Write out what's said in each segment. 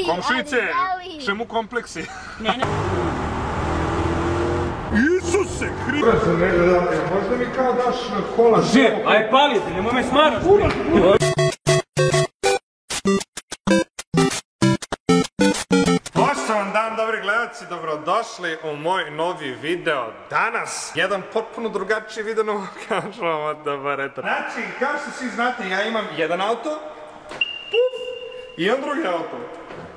Komšinice, čemu kompleksi? Isuse, Hriste! Možda mi kao daš kola? Živ, aj pali, nemoj me smaraš. Poštovan dan, dobri gledalci, dobrodošli u moj novi video. Danas, jedan potpuno drugačiji video na kažemo da bareta. Znači, kao što svi znate, ja imam jedan auto, puf, i jedan drugi auto,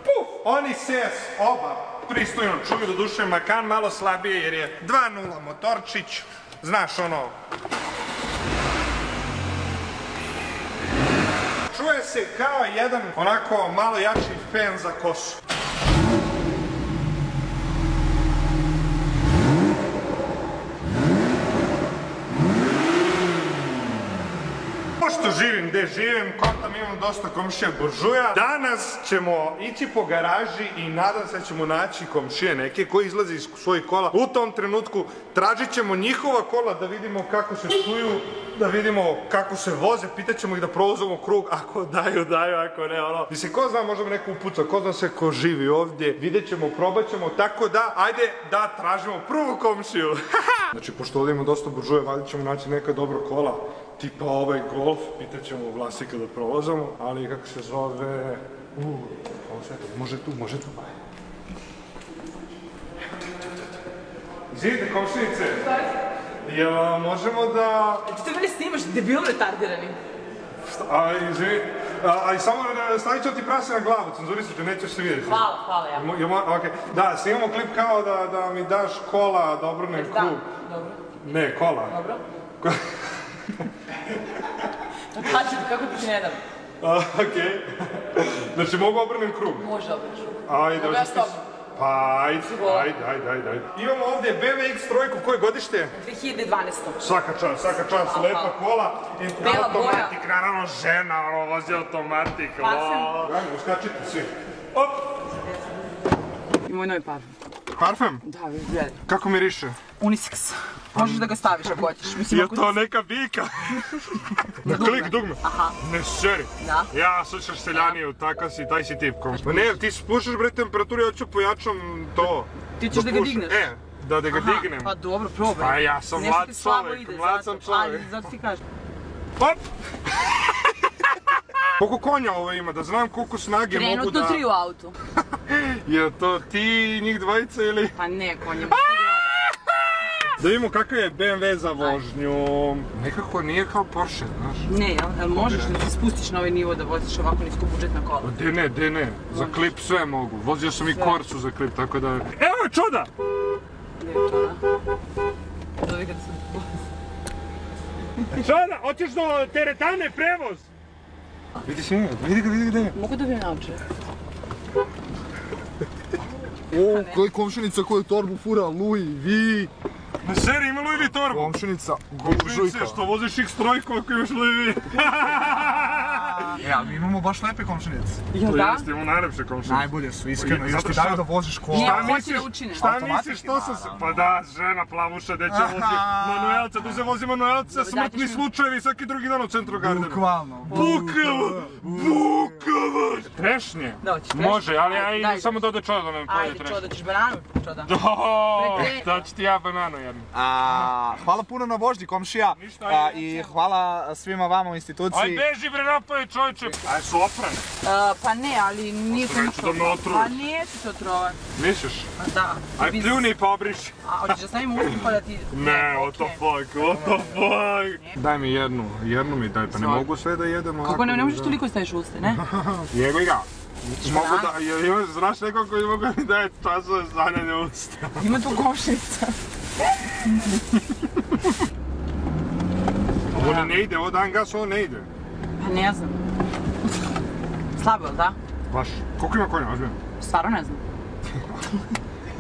puf. Oni se oba pristojno čuju, do duše Makan malo slabije jer je 2.0 motorčić, znaš ono. Čuje se kao jedan onako malo jači fen za kosu. Pošto živim gde živim, kontam imam dosta komšija buržuja. Danas ćemo ići po garaži i nadam se da ćemo naći komšije neke koji izlaze iz svojih kola. U tom trenutku tražit ćemo njihova kola da vidimo kako se čuju, da vidimo kako se voze, pitat ćemo ih da provozamo krug, ako daju, ako ne, ono. Mislim, ko zna, možda bi neko upuca, ko zna se ko živi ovdje, vidjet ćemo, probat ćemo, tako da, ajde da tražimo prvu komšiju. Znači, pošto ovdje ima dosta buržuje, valjda ćemo naći neka dobra kola, tipa ovaj Golf, pitat ćemo vlasnika da provozamo, ali kako se zove... ovo sve, može tu, Izvidite, komšinice, jel možemo da... Ti mene snimaš, debil retardirani. Izvini, ali samo stavit ću ti prase na glavu, cenzurisat ću, nećeš se vidjeti. Hvala, ja. Da, snimamo klip kao da mi daš kola da obrnem krug. Dobro. Ne, kola. Dobro. Kaži ti, kako ti ne dam? Okej. Znači, mogu obrnem krug? Može obrneš. Ajde, mogu ja s tobom. Pa, ajde. Imamo ovdje BMW X3, koje godište? 2012. Svaka čast, lepa kola. Bela boja. Automatik, naravno žena, ono, vozi automatik. Parfem. Ajde, uskačite svi. Op! I moj novi parfem. Parfem? Da, gledaj. Kako miriše? Unisex. Možeš da ga staviš ako hoćeš. Je to neka bika? Na klik dugme. Aha. Ne seri. Da. Ja slušaš seljaniju, takav si, taj si tipkom. Pa ne, ti spušaš bre temperaturu, ja ću pojačam to. Ti ćeš da ga digneš? Da ga dignem. Pa dobro, probaj. Pa ja sam mlad čovjek, mlad sam čovjek. Ali zato ti kažem. Hop! Koliko konja ovo ima, da znam koliko snage mogu da... Trenutno 3 u autu. Je to ti njih dvojica ili... Pa ne, konje. Da vidimo kakav je BMW za vožnju. Nekako nije kao Porsche, znaš. Ne, jel možeš da ti spustiš na ovaj nivo da voziš ovako nisko budžetna kola? De ne, za klip sve mogu. Vozio sam i Corsu za klip, tako da... Evo je čuda! Gdje je čuda? Zove kada sam Čuda, hoćeš do teretane prevoz? Vidi si, vidi gdje je. Mogu da vidim nauče? O, koji komšinica koju torbu fura, Louis V. Na seri, ima Louis V torbu? Komšinica, Komšinice, što voziš X3 ako imaš Louis V? Ja, mi imamo baš lepe komšinice. Jel da? Jeste, imamo najlepše komšinice. Najbolje su, iskreno, još ti daju da voziš kola. Nije, hoće da učine. Šta misliš, što sam se... Pa da, žena plavuša, gdje će vozi manuelca, tu se vozi manuelca, smrtni slučajevi svaki drugi dan u centru Gardena. Bukvalno. Bukvalno! Trešnje? Da, hoćeš trešnje? Može, ali samo da ode čoda da nam pojede trešnje. Ajde, čoda, ćeš bananu? Čoda. Da ću ti ja bananu jednu. Hvala puno na vožnji, komšija. I hvala svima vama u instituciji. Aj beži bre napoj čovječe. Aj su oprane. Pa ne, ali nisam Neću da me otruješ. Pa neću se otrovat. Misliš? Pa da. Aj pljuni pa obriši. A hoćeš da stavim usnu pa da ti... Ne, what the fuck. Daj mi jednu mi daj, pa ne mogu sve da jedem ovako. Kako ne možeš toliko staviš uste, ne? Jebi ga. Mogu da, imaš, znaš neko koji mogu mi daje časove stavljanje usta. Ima tu komšinica. Ovo ne ide, ovo dan gas, ovo ne ide. Pa ne znam. Slabo, jel da? Baš, koliko ima konja, ozbiljno? Stvarno ne znam.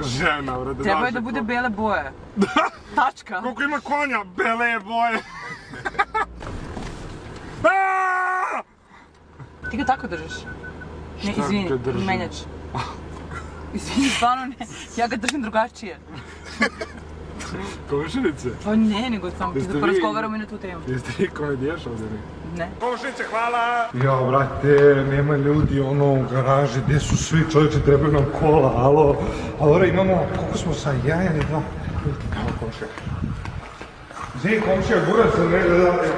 Žena, bre, da Treba je da bude bele boje. Tačka. Koliko ima konja, bele boje. Ti ga tako držiš? Ne, izvini, menjač. Izvini, stvarno ne. Ja ga držim drugačije. Komšinice? Pa ne, nego samo da porazgovaramo i na tu temu. Jeste vi komedijaš ovdje? Ne. Komšnice, hvala! Ja, brate, nema ljudi ono u garaži, gdje su svi čovječe, trebaju nam kola, alo. Alo, imamo, koliko smo sa jajan i dva? Evo komšija. Zdi, komšija, burac,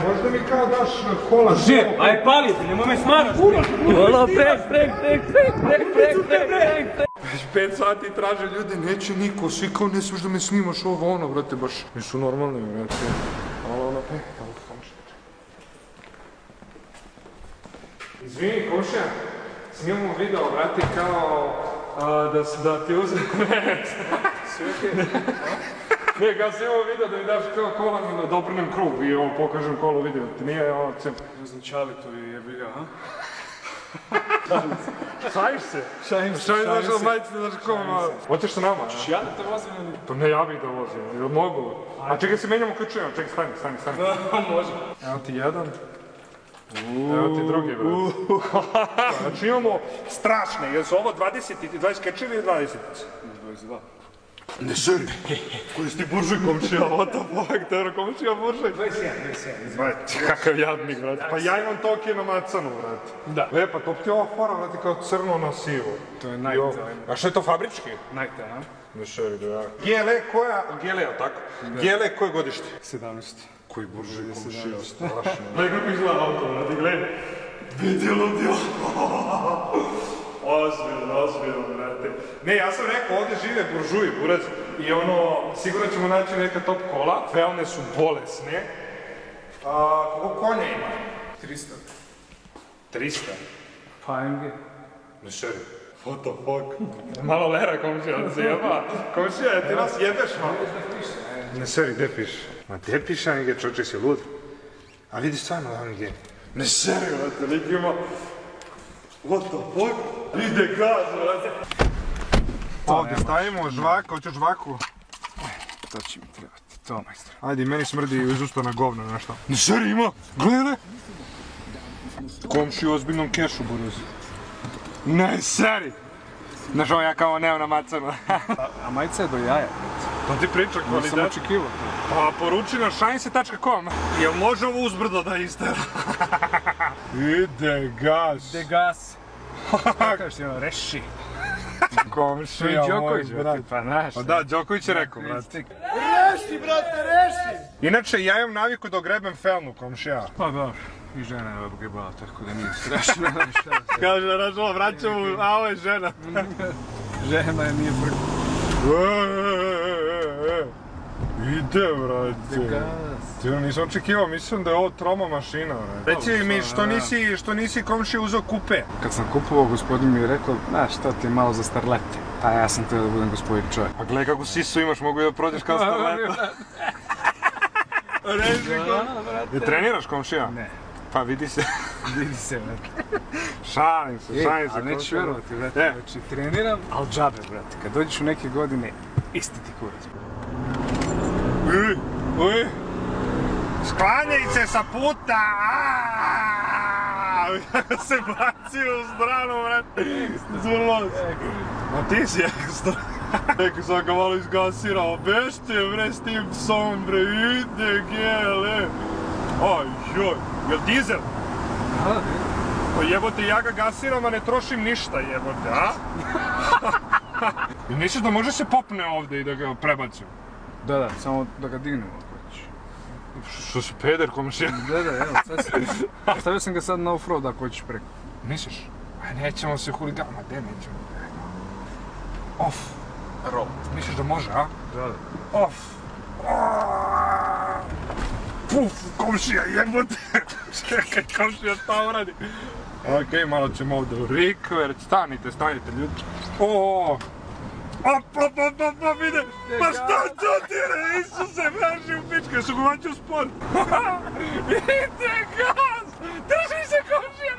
možda mi kao daš kola? Že, aj palite, nemoj me smaraš. Hvala, prek. Već 5 sati traže ljudi, neće niko, svi kao ne smiješ da me snimaš ovo ono, brate, baš nisu normalni, brate. Alo, ono, evo komšija. Izvini, komšija, snimamo video, brate, kao da ti uzem konet. Sve okej? Ne, kao snimamo video da mi daš kao kola mi na doprnem krug i ovo pokažem kolo video, ti nije ovo cem. Ne znam, Čalito i jebi ga, a? Šajiš se? Šajim se. Znaš majice, znaš kao hoćeš sa nama? Češ ja da te vozim ili? Pa ne, ja bih da vozim, jel mogu? A čekaj se menjamo ključevima, čekaj, stani. Može. Evo ti jedan. Evo ti drugi, brate. Znači imamo strašne, jer su ovo 20 kečevi ili 20? 22. Ne seri! Koji si ti buržuj komšija, what the fuck, tero komšija buržuj? 21. Kakav jadnik, brate. Pa ja imam toki na macanu, brate. Da. Pa to ti ova fora, brate, kao crno na sivo. To je najte. A što je to fabrički? Najte, a? Ne seri, da ja. GLE koja? GLE, jel tako? GLE koje godište? 17. Koji buržuj komšija, strašno. Gledaj kako izgleda auto, brate, gledaj. Vidjelo ti ovo. Ozbiljno, brate. Ne, ja sam rekao, ovdje žive buržuji, burac. I ono, sigurno ćemo naći neka top kola. Felne su bolesne. Koliko konja ima? 300. 300? Pa AMG. Ne seri. What the fuck? Malo lera komšija, da se jeba. Komšija, ti nas jebeš malo. Ne seri, gdje piše? Ma gdje piše AMG, čoče si lud? A vidi stvarno AMG. Ne seri, brate, lik ima... What the fuck? Ide gaz, brate. Ovdje stavimo žvak, hoću žvaku? To će mi trebati, to majstor. Ajde, meni smrdi iz usta na govno, znaš šta? Ne seri, ima! Gledaj! Komši u ozbiljnom kešu, buruzi. Ne seri! Znaš ovo ja kao nemam na macanu. A majica je do jaja. To ti priča kvalitet. Nisam očekivao. Pa poruči na shinese.com. Jel može ovo uzbrdo da istera? Ide gas. Ide gas. Kakav si ono, reši. Komšija moj, Đoković, brate. pa znaš. Pa da, Đoković je rekao, brate. Reši, brate, reši! Inače, ja imam naviku da ogrebem felnu, komšija. Pa dobro. I žena je ogrebala, tako da nije strašno. Kaže, ražala, vraćam mu, a ovo je žena. Žena je nije brko. Ide, brate. Ti nisam očekivao, mislim da je ovo troma mašina, brate. Reci mi, što nisi komšija uzeo kupe? Kad sam kupovao, gospodin mi je rekao, znaš, to ti je malo za starlete. A ja sam teo da budem gospodin čovjek. Pa gledaj kako sisu imaš, mogu i da prođeš kao starleta. Reži komšija. Treniraš komšija? Ne. Pa vidi se. Vidi se, brate. Šalim se, komšija. Ali neću vjerovati, brate. Znači, treniram, ali džabe, brate. Kad dođeš u neke godine, isti ti kurac. Uj! Sklanjaj se sa puta! Kako se baci u stranu, brate. Zvrlo. Ma ti si ekstra. Rekao sam ga malo izgasirao. Bešte, bre, s tim psom, bre. Ide, GLE. Aj, joj. Jel dizel? Da. Pa jebote, ja ga gasiram, a ne trošim ništa, jebote, a? I misliš da može se popne ovdje i da ga prebacim? Da, samo da ga dignemo ako hoćeš. Što si peder, komšija? Da, evo, sad si. Stavio sam ga sad na off-road ako hoćeš preko. Misliš? A nećemo se huligama, gdje nećemo? Off. Roll. Misliš da može, a? Da. Off. Puf, komšija, jebote. Čekaj, komšija, šta uradi? Okej, malo ćemo ovdje u rikver. Stanite ljudi. Op, vide! Pa šta to ti re, Isuse, vraži u pičke, su govaći u sport! Ide gas! Drži se komšija,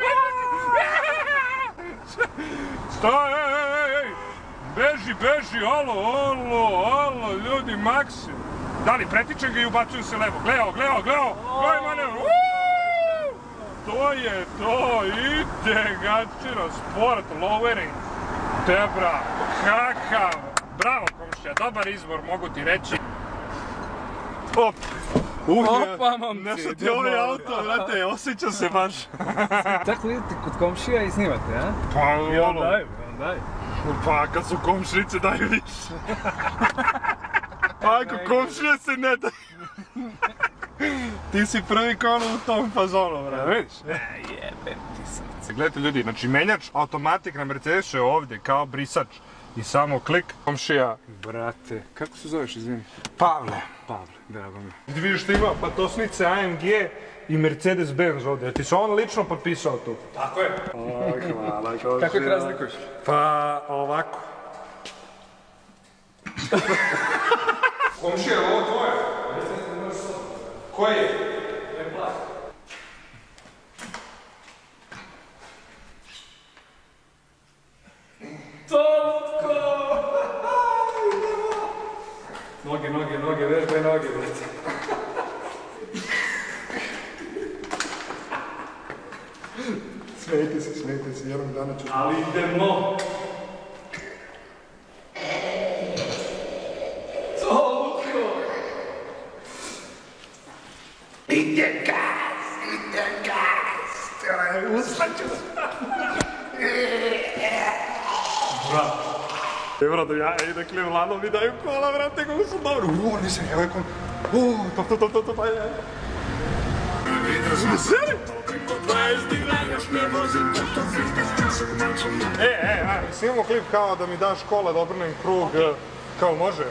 Staj, ej! Beži, alo, ljudi, Maksi! Dali, pretičem ga i ubacuju se levo, gleo! Gledaj manevar! To je to, ide gačino, sport, lowering! Debra, kakav! Bravo komšija, dobar izbor, mogu ti reći. Op! Opa, momci, nešto ti ovaj auto, vrate, osjeća se baš. Tako idete kod komšija i snimate, a? Pa, Jel daju. Pa, kad su komšinice daju više. Ako komšije se ne daju. Ti si prvi kono u tom fazonu, brate. Vidiš? Jebem ti srce. Gledajte ljudi, znači menjač automatik na Mercedesu je ovdje kao brisač. I samo klik, komšija. Brate, kako se zoveš, izvini? Pavle. Pavle, drago mi. Ti vidiš što ima patosnice AMG i Mercedes-Benz ovdje. Ti se on lično potpisao tu. Tako je. Hvala, komšija. Kako ih razlikuješ? Pa ovako. Komšija, ovo tvoje? Koji je? Totko! Noge, vežbaj noge, brate. Smijte se, jednog dana ću... Ali idemo! Totko! Ide gas! Uspaću se! Brate, ja idem Klevlanom mi daju kola, vrate, kako su dobro. Nisam, evo je kola. Top, ajde. Seri! Snimamo klip kao da mi daš kola da obrnem krug, kao može.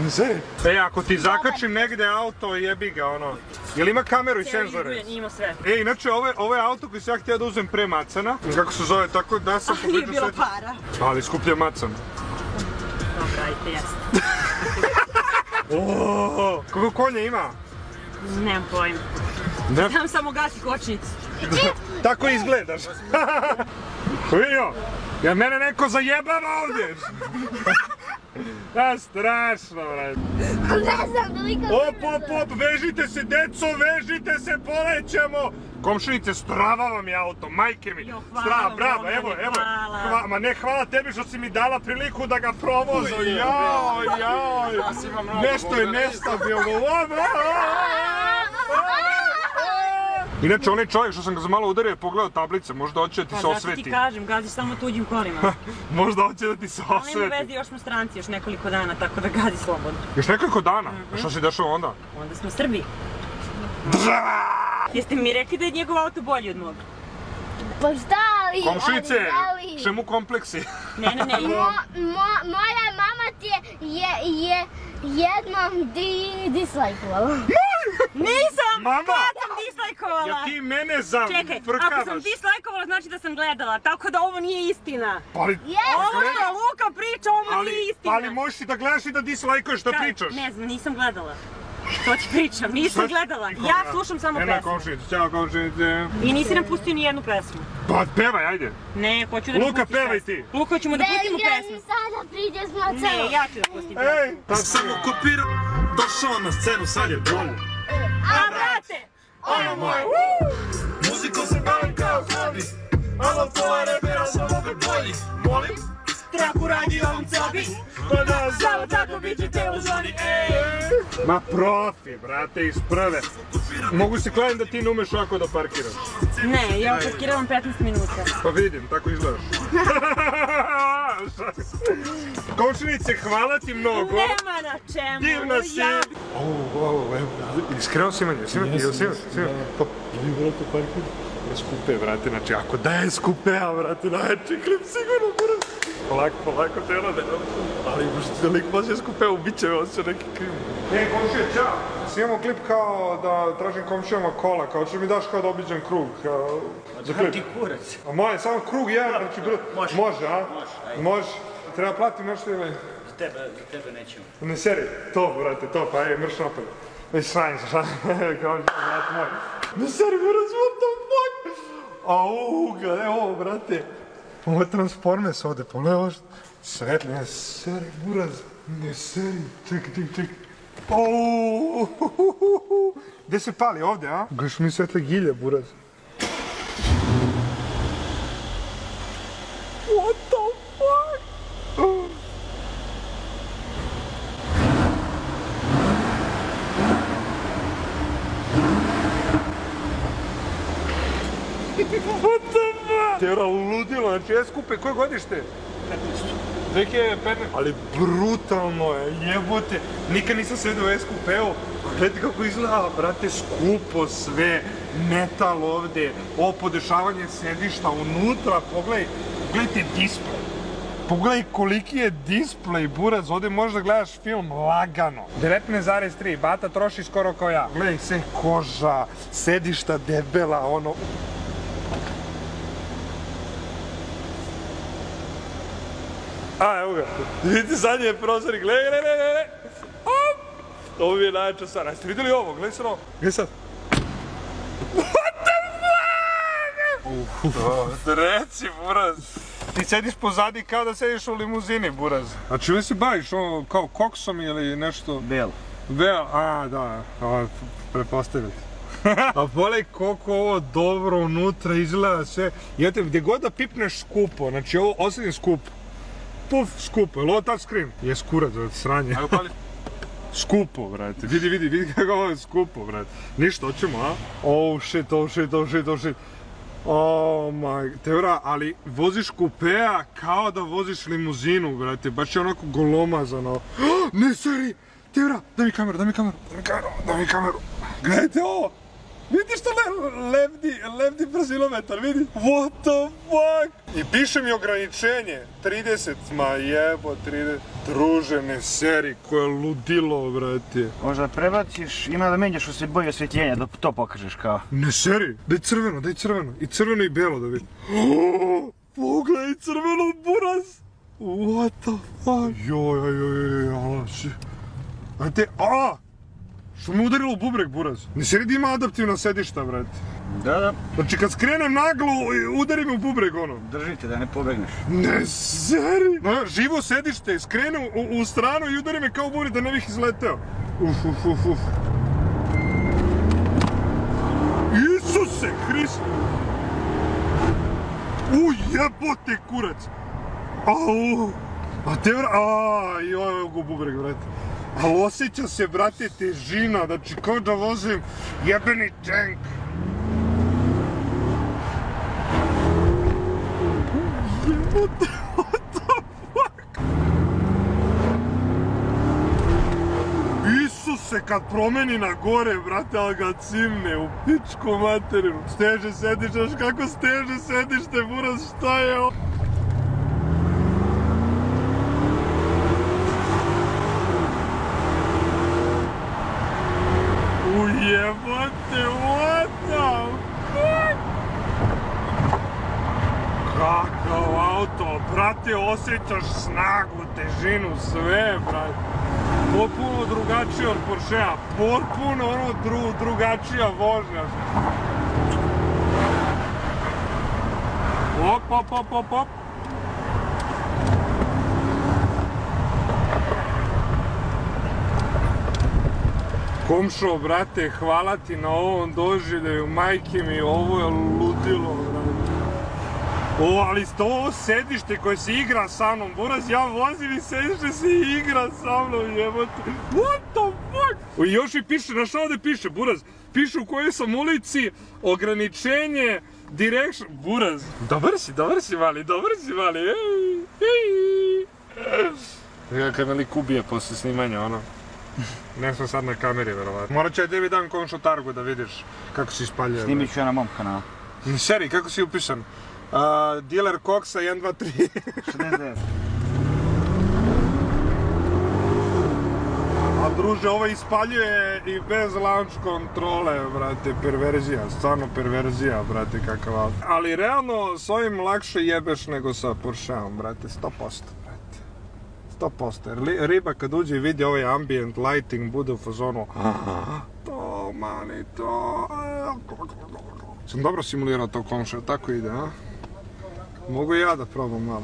Seri! Ako ti zakačim negdje auto, jebi ga, ono. Jel ima kameru i senzore? Ima sve. Inače, ovo je auto koji sam ja htio da uzem pre Macana. Kako se zove, tako da sam Ali nije bilo para. Ali skuplje Macan. Dobro, ajte, jasno. Koliko konja ima? Nemam pojma. Znam samo gasi kočnicu. Tako izgledaš. Vidio? Ja mene neko zajebava ovdje. Da, strašno, brate. Ne znam, toliko... Op, vežite se, deco, vežite se, polećemo! Komšinice, strava vam je auto, majke mi. Strava, bravo, evo. Ma ne, hvala tebi što si mi dala priliku da ga provozam. Joj. Nešto je nestabilno. Inače, onaj čovjek što sam ga za malo udario je pogledao tablice, možda hoće da ti se osveti. Pa zato ti kažem, gaziš samo tuđim kolima. Možda hoće da ti se Ali osveti. nema veze, još smo stranci, još nekoliko dana, tako da gazi slobodno. Još nekoliko dana? A što si dešao onda? Onda smo Srbi. Jeste mi rekli da je njegov auto bolji od mog? Pa šta li? Komšinice, čemu kompleksi? Ne. Moja mama ti je jednom dislajkovala. Nisam! Mama! Kad sam dislajkovala? Ja ti mene frkavaš. Čekaj, ako sam dislajkovala znači da sam gledala, tako da ovo nije istina. Ali, Ovo što Luka priča, ovo nije istina. ali možeš i da gledaš i da dislajkuješ što pričaš. Ne znam, nisam gledala. To ti pričam, nisam gledala. Ja slušam samo Ena pesmu. komšinice, ćao komšinice. I nisi nam pustio ni jednu pesmu. Pa pevaj, ajde. Ne, hoću da mi Luka, pustiš pevaj pesmu. ti. Luka, hoćemo da pustimo pesmu. Belgrad sada priđe s macama. Ne, ja ću da pustim pesmu. Ej, tad samo kopirao, došao na scenu, sad je bolje. A brate! Ono moje, muzikom se bavim kao hobi, ali tvoje repera sam opet bolji. Molim? Traku radi ovom cobi. Pa da, Samo tako bit ćete u zoni, Ma profi, brate, iz prve. Mogu si kladiti da ti ne umeš ovako da parkiraš. Ne, ja parkiravam 15 minuta. Pa vidim, tako izgledaš. Komšinice, hvala ti mnogo. Nema na čemu. Divna si. Iskreno si manje, jel si Pa, brate, parkir. Skupe, brate, znači ako daje skupea, brate, najjači klip sigurno, brate. Polako, telo ne, ali da lik može skupeo, bit će osjeća neki krim. Komšije, čao! Snimamo klip kao da tražim komšijama kola, kao što mi daš kao da obiđem krug. Za klip. Ti kurac. A moje, samo krug jedan, znači, može, a? Može. Treba platim nešto ili? Za tebe nećemo. Ne seri, to, brate, to, pa je, mrš napad. Već sranj se, šta? Kao, brate moj. Ne seri, buraz, what the fuck? Gledaj ovo, brate. Ovo je Transformers ovdje, pogledaj ovo što... Svetli, ne seri, buraz. Ne seri, čekaj. Gdje se pali, ovdje, a? Gledaš mi svetle gilje, buraz. What the fuck? 。 . 。 . 。 . 。 . 。 . 。 . 。 . 。 . 。 . 。 . 。 。 。 . 。 。 。 。 。 . 。 。 。 。 。 . 。 。 。 . 。 。 . 。 。 . 。 。 . 。 。 . 。 。 . 。 . 。 What the fuck? znači S-Coupe, koje godište? 2015. Ali brutalno je, jebote. Nikad nisam sredio u S-Coupe-u. Gledajte kako izgleda, brate, skupo sve. Metal ovdje, ovo podešavanje sedišta unutra, pogledajte display. Pogledaj koliki je display, buraz, ovdje možda gledaš film lagano. 19,3, bata troši skoro kao ja. Gledaj sve koža, sedišta debela, ono. A, evo ga, vidite zadnje prozori, gledaj. Op! Ovo mi je najjača stvar, jeste vidjeli ovo, gledaj sad ovo. Gledaj sad. What the fuck? Reci, buraz. Ti sediš pozadi kao da sediš u limuzini, buraz. A čime se baviš, ono, kao koksom ili nešto? Bel. Bel, a da, prepostaviti. A pogledaj koliko ovo dobro unutra izgleda sve. Jete, gdje god da pipneš skupo, znači ovo osadnje skupo. Puf, skupo, je li ovo touchscreen? Je skurac, sranje. Ajde pali. Skupo, brate, vidi kako ovo je skupo, brate. Ništa, hoćemo, a? Oh shit. Oh my, Teora, ali voziš kupea kao da voziš limuzinu, brate, baš je onako golomazano. Ne, seri! Teora, daj mi kameru. Gledajte ovo! Vidite što lebdi brzilometar, vidi? What the fuck? I piše mi ograničenje, 30, ma jebo, 30. Druže, ne seri, koje ludilo, brate. Možda prebaciš, ima da menjaš u se boje osvjetljenja, da to pokažeš kao. Ne seri, daj crveno. I crveno i belo da vidim. Pogledaj crveno, buraz! What the fuck? Joj, Ajde, što me udarilo u bubreg, buraz? Ne seri da ima adaptivna sedišta, brate. Da. Znači kad skrenem naglo, udari me u bubreg, ono. Držite da ne pobegneš. Ne seri! Živo sedište, skrenu u stranu i udari me kao u bubreg da ne bih izleteo. Uf. Isuse Hriste! Jebote kurac! Au! A te joj, u bubreg, brate. Ali osjeća se, brate, težina, znači kao da vozim jebeni tank. Jebote, what the fuck? Isuse, kad promeni na gore, brate, ali ga cimne u pičku materinu. Steže sediš, znaš kako steže sedište, buraz, šta je ovo? Jebote, what the fuck? Kakav auto, brate, osjećaš snagu, težinu, sve, brate. Potpuno drugačije od Porschea, potpuno drugačija vožnja. Op. Komšo, brate, hvala ti na ovom doživljaju, majke mi, ovo je ludilo, brate. Ali ovo sedište koje se igra sa mnom, buraz, ja vozim i sedište se igra sa mnom, jebote. What the fuck? I još mi piše, znaš šta ovdje piše, buraz? Piše u kojoj sam ulici, ograničenje, direction, buraz. Dobar si mali, ej. Kad me lik ubije posle snimanja, ono. Ne smo sad na kameri, verovatno. Morat će tebi dan Komšo Targu da vidiš kako si ispaljuje. Snimit ću ja na mom kanalu. Seri, kako si upisan? Dealer koksa 1, 2, 3. 69. A druže, ovo ispaljuje i bez launch kontrole, brate, perverzija, stvarno perverzija, brate, kakav auto. Ali realno, s ovim lakše jebeš nego sa Porscheom, brate, 100%. 100%, jer riba kad uđe i vidi ovaj ambient lighting bude u fazonu to, mani, to. Sam dobro simulirao to Komšo, tako ide, a? Mogu i ja da probam malo.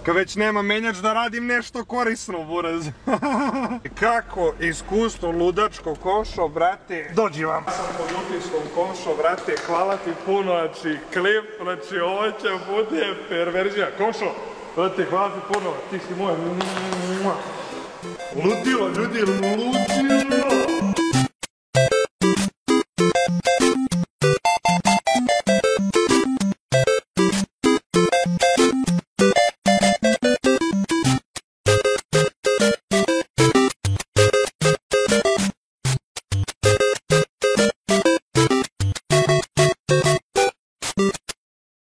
Kad već nema menjač da radim nešto korisno, buraz. Kako iskustvo ludačko, Komšo, brate, dođi vam. Sam pod utiskom, Komšo, brate, hvala ti puno, znači klip, znači ovo će bude perverzija. Komšo, brate, hvala ti puno, ti si moj. Ludilo, ljudi, ludilo.